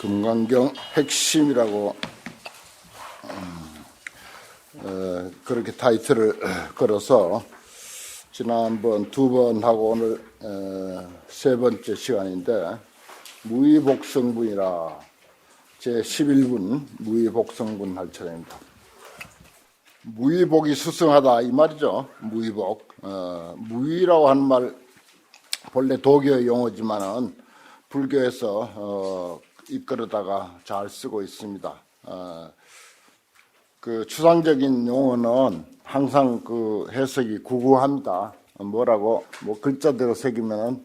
금강경 핵심이라고 그렇게 타이틀을 걸어서 지난번 2번 하고 오늘 3번째 시간인데 무위복성분이라 제11분 무위복성분 할 차례입니다. 무위복이 수승하다 이 말이죠. 무위복. 무위라고 하는 말 본래 도교의 용어지만은 불교에서 이끌어다가 잘 쓰고 있습니다. 그 추상적인 용어는 항상 그 해석이 구구합니다. 뭐라고 뭐 글자대로 새기면은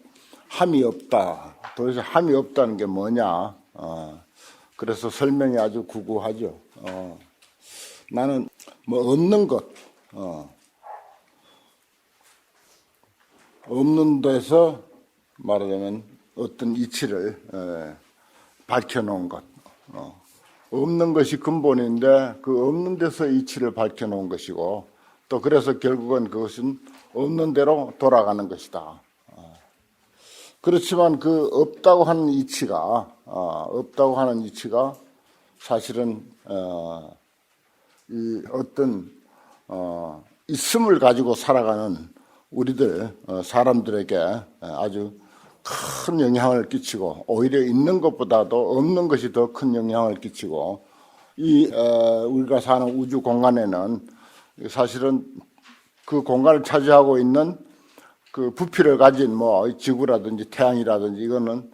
함이 없다. 도대체 함이 없다는 게 뭐냐? 그래서 설명이 아주 구구하죠. 나는 뭐 없는 것, 없는 데서 말하자면 어떤 이치를 밝혀놓은 것. 없는 것이 근본인데 그 없는 데서 이치를 밝혀놓은 것이고 또 그래서 결국은 그것은 없는 대로 돌아가는 것이다. 그렇지만 그 없다고 하는 이치가 사실은 이 어떤 있음을 가지고 살아가는 우리들 사람들에게 아주 큰 영향을 끼치고 오히려 있는 것보다도 없는 것이 더 큰 영향을 끼치고 이 우리가 사는 우주 공간에는 사실은 그 공간을 차지하고 있는 그 부피를 가진 뭐 지구라든지 태양이라든지 이거는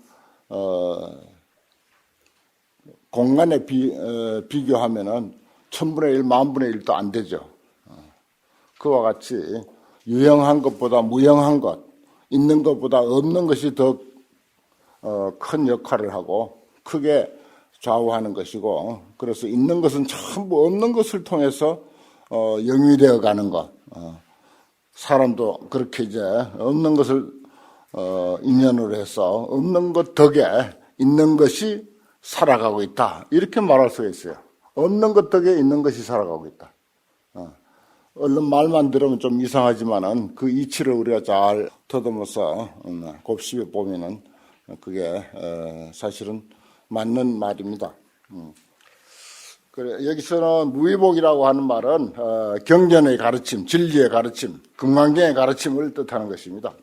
공간에 비교하면은 1000분의 1, 10,000분의 1도 안 되죠. 그와 같이 유형한 것보다 무형한 것, 있는 것보다 없는 것이 더 큰 역할을 하고 크게 좌우하는 것이고 그래서 있는 것은 전부 없는 것을 통해서 영위되어 가는 것. 사람도 그렇게 이제 없는 것을 인연으로 해서 없는 것 덕에 있는 것이 살아가고 있다. 이렇게 말할 수가 있어요. 없는 것 덕에 있는 것이 살아가고 있다. 얼른 말만 들으면 좀 이상하지만은 그 이치를 우리가 잘 더듬어서 곱씹어 보면은 그게 사실은 맞는 말입니다. 그래 여기서는 무위복이라고 하는 말은 경전의 가르침, 진리의 가르침, 금강경의 가르침을 뜻하는 것입니다.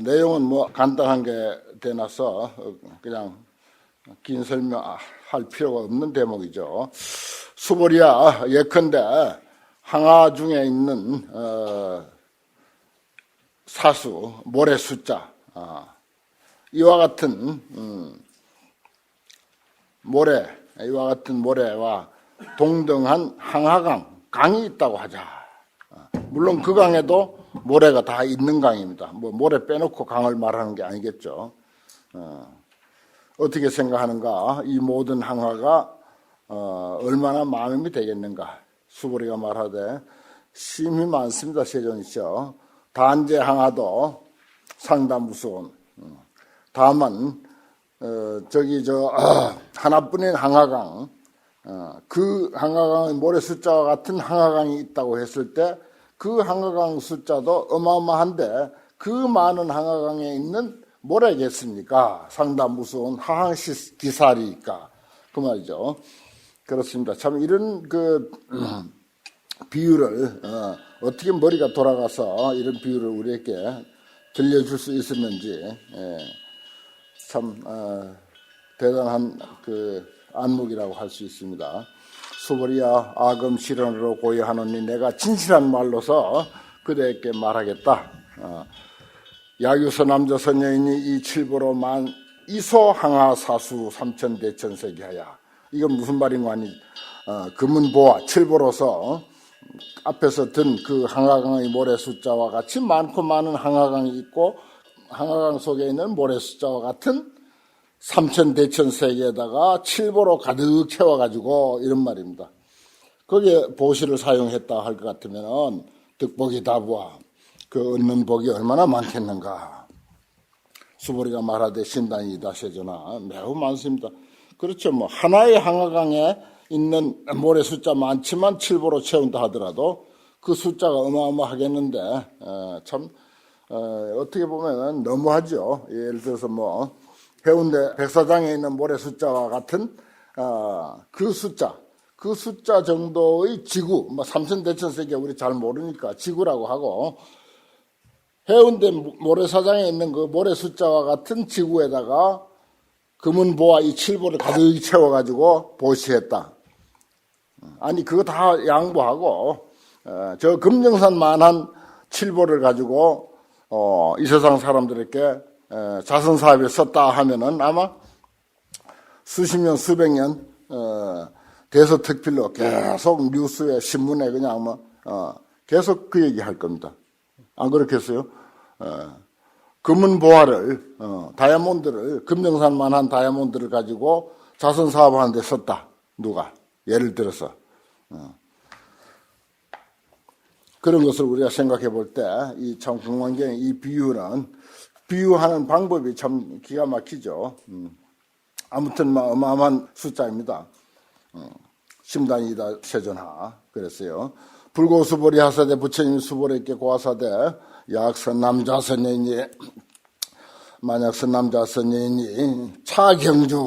내용은 뭐 간단한 게 되나서 그냥 긴 설명할 필요가 없는 대목이죠. 수보리야 예컨대 항아 중에 있는 사수, 모래 숫자 이와 같은 이와 같은 모래와 동등한 강이 있다고 하자. 물론 그 강에도 모래가 다 있는 강입니다. 뭐 모래 빼놓고 강을 말하는 게 아니겠죠. 어떻게 생각하는가? 이 모든 항아가 얼마나 많음이 되겠는가? 수보리가 말하되 심히 많습니다. 세존이죠. 단제 항아도 상당 무서운. 다만 하나뿐인 항아강, 그 항아강의 모래 숫자와 같은 항아강이 있다고 했을 때 그 항아강 숫자도 어마어마한데 그 많은 항아강에 있는 모래겠습니까? 상당 무서운 하항기살이니까 그 말이죠. 그렇습니다. 참 이런 그 비유를 어떻게 머리가 돌아가서 이런 비유를 우리에게 들려줄 수 있었는지 참 대단한 그 안목이라고 할 수 있습니다. 수보리야 악음 실언으로 고요하노니 내가 진실한 말로서 그대에게 말하겠다. 야유서 남자 선녀인이 이 칠보로 만 이소 항아 사수 삼천대천세기하야. 이건 무슨 말인가 하니 금은보와 칠보로서 앞에서 든 그 항아강의 모래 숫자와 같이 많고 많은 항아강이 있고 항아강 속에 있는 모래 숫자와 같은 삼천대천세계에다가 칠보로 가득 채워가지고 이런 말입니다. 거기에 보시를 사용했다 할 것 같으면 득복이 다부와 그 얻는 복이 얼마나 많겠는가. 수보리가 말하되 신단이다 세존아 매우 많습니다. 그렇죠. 뭐 하나의 항아강에 있는 모래 숫자 많지만 칠보로 채운다 하더라도 그 숫자가 어마어마하겠는데 참 어떻게 보면 너무하죠. 예를 들어서 뭐 해운대 백사장에 있는 모래 숫자와 같은 그 숫자 정도의 지구, 뭐 삼천대천세계 우리 잘 모르니까 지구라고 하고, 해운대 모래사장에 있는 그 모래 숫자와 같은 지구에다가 금은보와 이 칠보를 가득 채워가지고 보시했다. 아니 그거 다 양보하고 저 금정산만한 칠보를 가지고 이 세상 사람들에게 자선사업에 썼다 하면은 아마 수십 년 수백 년 대서특필로 계속 뉴스에 신문에 그냥 계속 그 얘기 할 겁니다. 안 그렇겠어요? 금은보화를 다이아몬드를 금정산만한 다이아몬드를 가지고 자선사업하는 데 썼다. 누가? 예를 들어서 그런 것을 우리가 생각해 볼 때 이 참 금강경의 이 비유하는 방법이 참 기가 막히죠. 아무튼 어마어마한 숫자입니다. 심단이다 세존하 그랬어요. 불고수보리 하사대 부처님 수보리께 고하사대 약 선남자선여인이 만약 선남자선여인이 차경중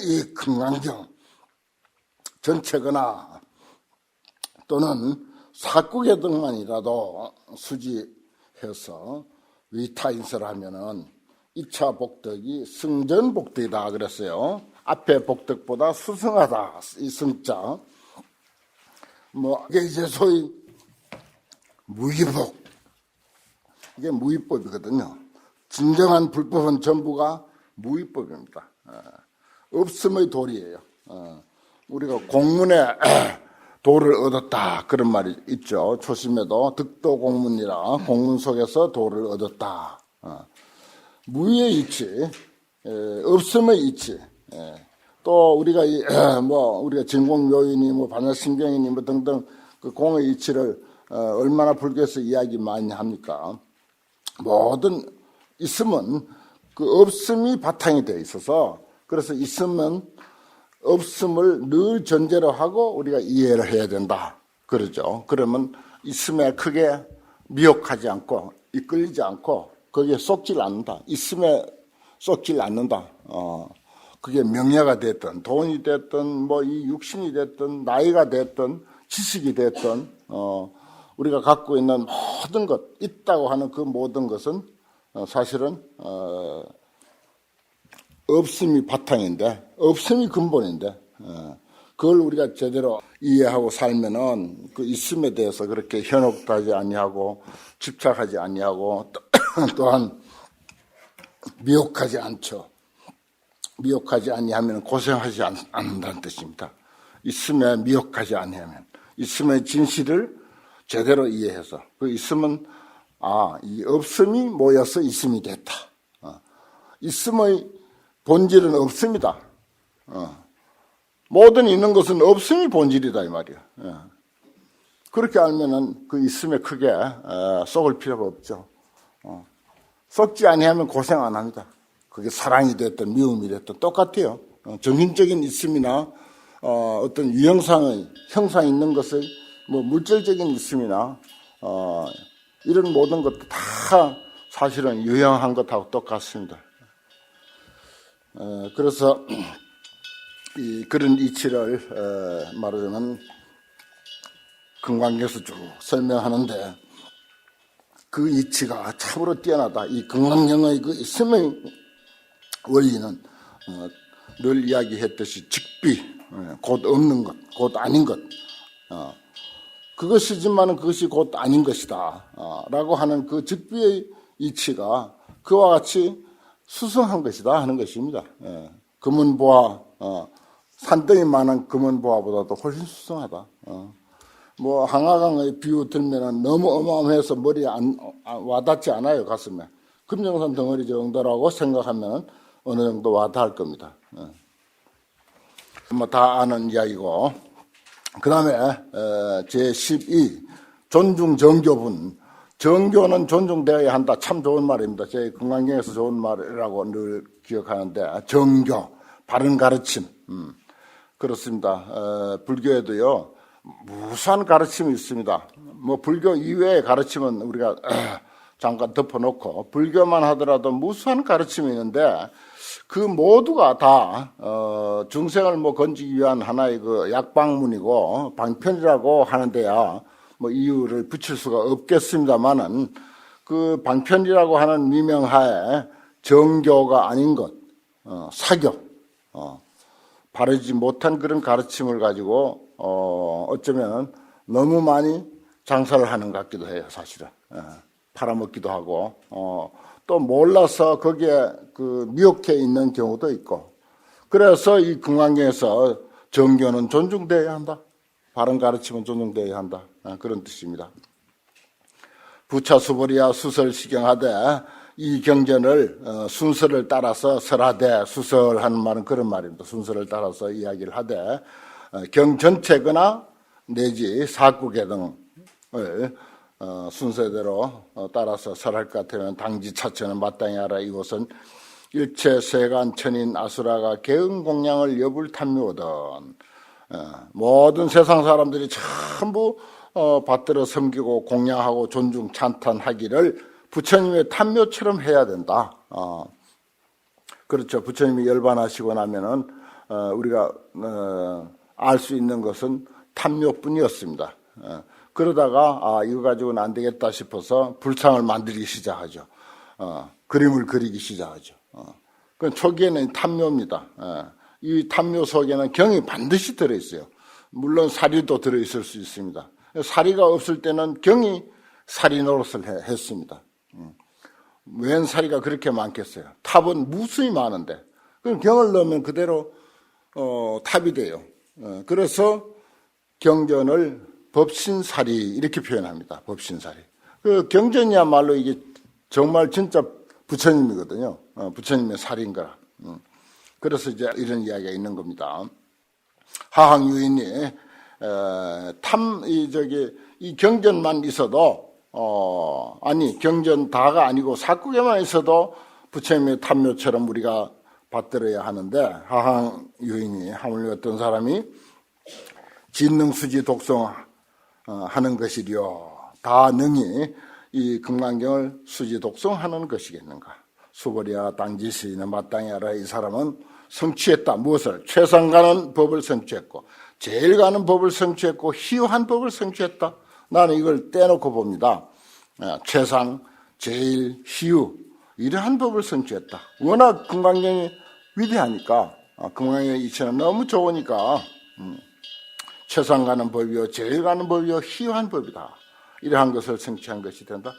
이 금강경 전체거나 또는 사국의 등만이라도 수지해서 위타인설 하면은 2차 복덕이 승전복덕이다 그랬어요. 앞에 복덕보다 수승하다 이 승자. 이게 이제 소위 무위복. 이게 무위법이거든요. 진정한 불법은 전부가 무위법입니다. 없음의 도리예요. 우리가 공문에 도를 얻었다 그런 말이 있죠. 초심에도 득도공문이라 공문 속에서 도를 얻었다. 무위의 이치, 없음의 이치. 또 우리가 우리가 진공묘인이 반야신경이니 등등 그 공의 이치를 얼마나 불교에서 이야기 많이 합니까? 모든 있음은 그 없음이 바탕이 되어 있어서 그래서 있으면 없음을 늘 전제로 하고 우리가 이해를 해야 된다. 그러죠. 그러면 있음에 크게 미혹하지 않고 이끌리지 않고 거기에 쏙질 않는다. 있음에 쏙질 않는다. 그게 명예가 됐든 돈이 됐든 이 육신이 됐든 나이가 됐든 지식이 됐든 우리가 갖고 있는 모든 것 있다고 하는 그 모든 것은 사실은 없음이 바탕인데 없음이 근본인데 그걸 우리가 제대로 이해하고 살면은 그 있음에 대해서 그렇게 현혹하지 아니하고 집착하지 아니하고 또한 미혹하지 않죠. 미혹하지 아니하면 고생하지 않는다는 뜻입니다. 있음에 미혹하지 아니하면 있음의 진실을 제대로 이해해서 그 있음은 이 없음이 모여서 있음이 됐다. 있음의 본질은 없습니다. 모든 있는 것은 없음이 본질이다 이 말이야. 그렇게 알면은 그 있음에 크게 썩을 필요가 없죠. 썩지 아니하면 고생 안 합니다. 그게 사랑이 됐든 미움이 됐든 똑같아요. 정신적인 있음이나 어떤 유형상의 형상 있는 것을 물질적인 있음이나 이런 모든 것도 다 사실은 유형한 것하고 똑같습니다. 그래서 그런 이치를 말하자면 금강경에서 쭉 설명하는데 그 이치가 참으로 뛰어나다. 이 금강경의 그 있음의 원리는 늘 이야기했듯이 직비, 곧 없는 것, 곧 아닌 것, 그것이지만 그것이 곧 아닌 것이다 라고 하는 그 직비의 이치가 그와 같이 수승한 것이다 하는 것입니다. 금은보화, 산더미만한 금은보화보다도 훨씬 수승하다. 항아강의 비유 들면은 너무 어마어마해서 머리에 와닿지 않아요, 가슴에. 금정산 덩어리 정도라고 생각하면 어느 정도 와닿을 겁니다. 다 아는 이야기고. 그 다음에, 제12, 존중 정교분. 정교는 존중되어야 한다. 참 좋은 말입니다. 제 금강경에서 좋은 말이라고 늘 기억하는데, 정교, 바른 가르침. 그렇습니다. 불교에도요, 무수한 가르침이 있습니다. 불교 이외의 가르침은 우리가 잠깐 덮어놓고 불교만 하더라도 무수한 가르침이 있는데 그 모두가 다 중생을 뭐 건지기 위한 하나의 그 약방문이고 방편이라고 하는데야 뭐 이유를 붙일 수가 없겠습니다만은 그 방편이라고 하는 미명하에 정교가 아닌 것, 사교, 바르지 못한 그런 가르침을 가지고 어쩌면 너무 많이 장사를 하는 것 같기도 해요, 사실은. 팔아먹기도 하고 또 몰라서 거기에 그 미혹해 있는 경우도 있고, 그래서 이 금강경에서 정교는 존중되어야 한다, 바른 가르침은 존중되어야 한다, 그런 뜻입니다. 부차수벌이야 수설시경하되 이 경전을 순서를 따라서 설하되, 수설하는 말은 그런 말입니다. 순서를 따라서 이야기를 하되 경 전체거나 내지 사구계 등을 순서대로 따라서 설할 것 같으면 당지차처는 마땅히 하라. 이곳은 일체 세간 천인 아수라가 개응공양을 여불탐묘하던 모든 세상 사람들이 전부 받들어 섬기고 공양하고 존중 찬탄하기를 부처님의 탐묘처럼 해야 된다. 그렇죠. 부처님이 열반하시고 나면은 우리가 알 수 있는 것은 탐묘뿐이었습니다. 그러다가 이거 가지고는 안 되겠다 싶어서 불상을 만들기 시작하죠. 그림을 그리기 시작하죠. 그 초기에는 탐묘입니다. 이 탐묘 속에는 경이 반드시 들어있어요. 물론 사리도 들어있을 수 있습니다. 사리가 없을 때는 경이 사리 노릇을 했습니다. 웬 사리가 그렇게 많겠어요. 탑은 무수히 많은데 그럼 경을 넣으면 그대로 탑이 돼요. 그래서 경전을 법신사리 이렇게 표현합니다. 법신사리. 그 경전이야말로 이게 정말 진짜 부처님이거든요. 부처님의 살인 거라. 그래서 이제 이런 이야기가 있는 겁니다. 하항 유인이 이 경전만 있어도 아니 경전 다가 아니고 사구계만 있어도 부처님의 탐묘처럼 우리가 받들어야 하는데, 하항 유인이 하물며 어떤 사람이 진능수지 독성 하는 것이리요. 다 능히 이 금강경을 수지 독성하는 것이겠는가. 수벌이야 당지시는 마땅히 알아. 이 사람은 성취했다. 무엇을? 최상 가는 법을 성취했고, 제일 가는 법을 성취했고, 희유한 법을 성취했다. 나는 이걸 떼놓고 봅니다. 최상, 제일, 희유, 이러한 법을 성취했다. 워낙 금강경이 위대하니까, 금강경의 이치는 너무 좋으니까 최상 가는 법이요, 제일 가는 법이요, 희유한 법이다. 이러한 것을 성취한 것이 된다.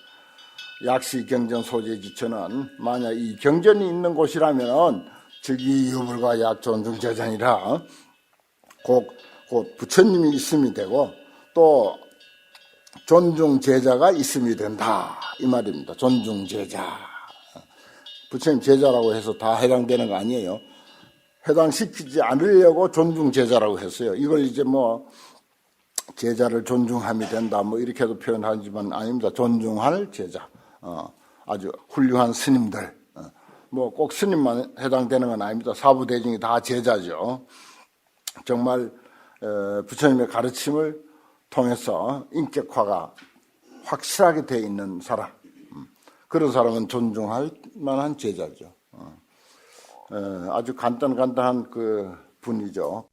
약시 경전 소재 지처는 만약 이 경전이 있는 곳이라면 즉이 유불과 약 존중 제전이라 곧 부처님이 있음이 되고 또 존중 제자가 있음이 된다, 이 말입니다. 존중 제자. 부처님 제자라고 해서 다 해당되는 거 아니에요. 해당시키지 않으려고 존중 제자라고 했어요. 이걸 이제 뭐 제자를 존중함이 된다 뭐 이렇게도 표현하지만 아닙니다. 존중할 제자. 아주 훌륭한 스님들. 뭐 꼭 스님만 해당되는 건 아닙니다. 사부대중이 다 제자죠. 정말 부처님의 가르침을 통해서 인격화가 확실하게 되어 있는 사람, 그런 사람은 존중할 만한 제자죠. 아주 간단한 그 분이죠.